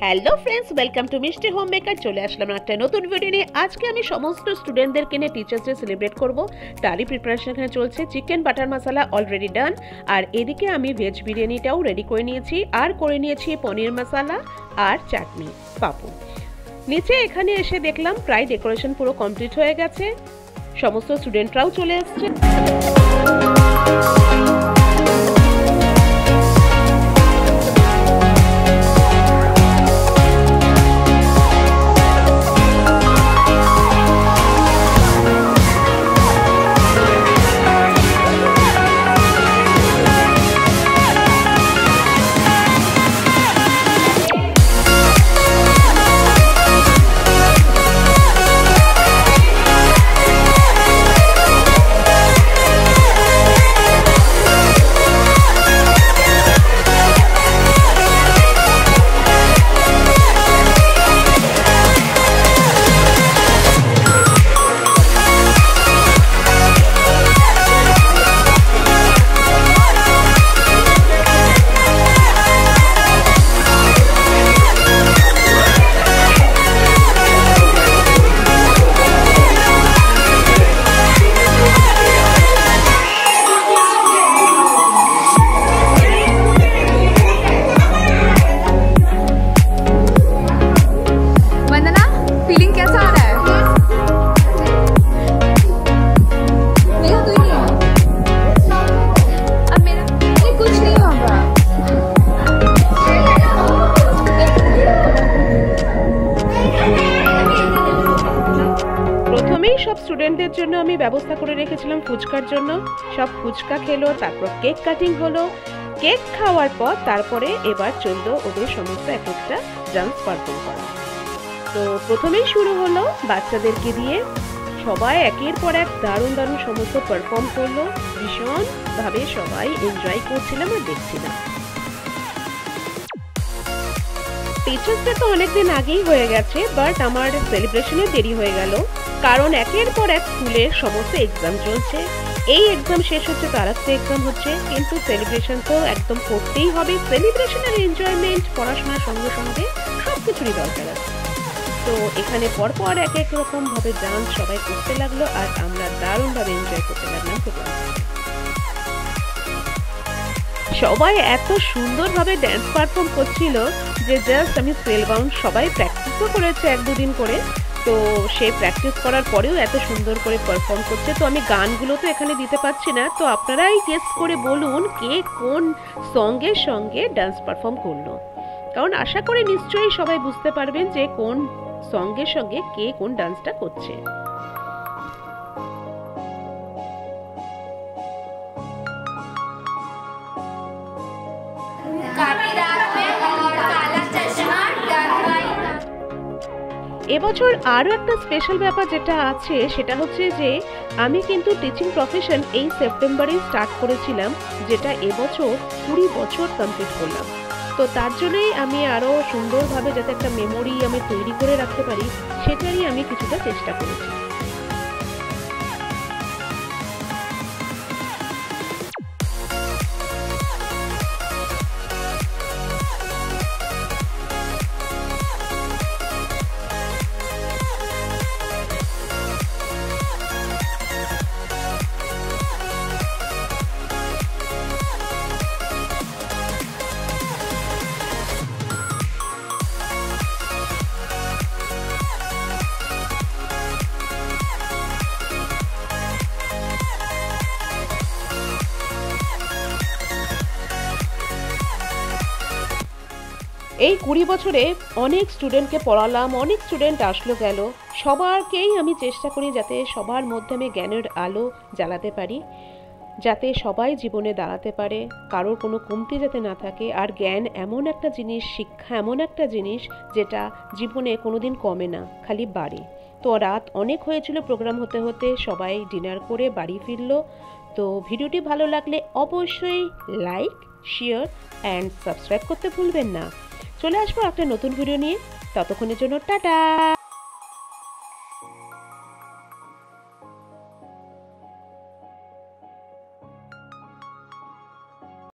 Hello friends, welcome to মিষ্টি home maker. চলে আসলাম একটা নতুন ভিডিও নিয়ে। আজকে আমি সমস্ত স্টুডেন্টদেরকে নিয়ে টিচার্স ডে সেলিব্রেট করব। তারই প্রিপারেশন এখানে চলছে। চিকেন বাটার মশলা অলরেডি ডান, আর এদিকে আমি ভেজ বিরিয়ানিটাও রেডি করে নিয়েছি, আর করে নিয়েছি পনির মশলা আর চাটনি পাপড়। নিচে এখানে এসে দেখলাম প্রায় ডেকোরেশন পুরো কমপ্লিট হয়ে গেছে, সমস্ত স্টুডেন্টরাও চলে এসছে। সব স্টুডেন্টদের জন্য আমি ব্যবস্থা করে রেখেছিলাম ফুচকার জন্য। সব ফুচকা খেলো, তারপর কেক কাটিং হলো। কেক খাওয়ার পর তারপরে এবার চললো ওদের সমস্ত এক একটা ডান্স পারফর্ম করা। তো প্রথমেই শুরু হলো বাচ্চাদেরকে দিয়ে। সবাই একের পর এক দারুণ দারুণ সমস্ত পারফর্ম করলো। ভীষণভাবে সবাই এনজয় করছিলাম আর দেখছিলাম। টিচার্স ডে তো অনেকদিন আগেই হয়ে গেছে, বাট আমার সেলিব্রেশনে দেরি হয়ে গেল, কারণ একের পর এক স্কুলের সমস্ত এক্সাম চলছে। এই এক্সাম শেষ হচ্ছে, তার একটা এক্সাম হচ্ছে, কিন্তু সেলিব্রেশন তো একদম করতেই হবে। সেলিব্রেশন আর এনজয়মেন্ট পড়াশোনার সঙ্গে সঙ্গে সব কিছুরই দরকার আছে। তো এখানে পরপর এক এক রকম ভাবে ডান্স সবাই করতে লাগলো, আর আমরা দারুণভাবে এনজয় করতে লাগলাম প্রোগ্রাম। সবাই এত সুন্দরভাবে ড্যান্স পারফর্ম করছিল যে জাস্ট আমি স্পেলবাউন্ড। সবাই প্র্যাকটিসও করেছে এক দুদিন করে, তো সে প্র্যাকটিস করার পরেও এত সুন্দর করে পারফর্ম করছে। তো আমি গানগুলো তো এখানে দিতে পারছি না, তো আপনারাই গেস করে বলুন কে কোন সঙ্গের সঙ্গে ডান্স পারফর্ম করলো, কারণ আশা করি নিশ্চয়ই সবাই বুঝতে পারবেন যে কোন সঙ্গের সঙ্গে কে কোন ডান্সটা করছে। এবছর আরও একটা স্পেশাল ব্যাপার যেটা আছে সেটা হচ্ছে যে আমি কিন্তু টিচিং প্রফেশন এই সেপ্টেম্বরেই স্টার্ট করেছিলাম, যেটা এবছর 20 বছর কমপ্লিট করলাম। তো তার জন্যই আমি আরও সুন্দরভাবে যাতে একটা মেমোরি আমি তৈরি করে রাখতে পারি, সেটারই আমি কিছুটা চেষ্টা করেছি। এই 20 বছরে অনেক স্টুডেন্টকে পড়ালাম, অনেক স্টুডেন্ট আসলো গেল। সবারকেই আমি চেষ্টা করি যাতে সবার মধ্যে আমি জ্ঞানের আলো জ্বালাতে পারি, যাতে সবাই জীবনে দাঁড়াতে পারে, কারোর কোনো কমতি যাতে না থাকে। আর জ্ঞান এমন একটা জিনিস, শিক্ষা এমন একটা জিনিস যেটা জীবনে কোনোদিন কমে না, খালি বাড়ে। তো রাত অনেক হয়েছিল প্রোগ্রাম হতে হতে, সবাই ডিনার করে বাড়ি ফিরলো। তো ভিডিওটি ভালো লাগলে অবশ্যই লাইক, শেয়ার অ্যান্ড সাবস্ক্রাইব করতে ভুলবেন না। চলে আসবো একটা নতুন ভিডিও নিয়ে, ততক্ষণের জন্য টাটা।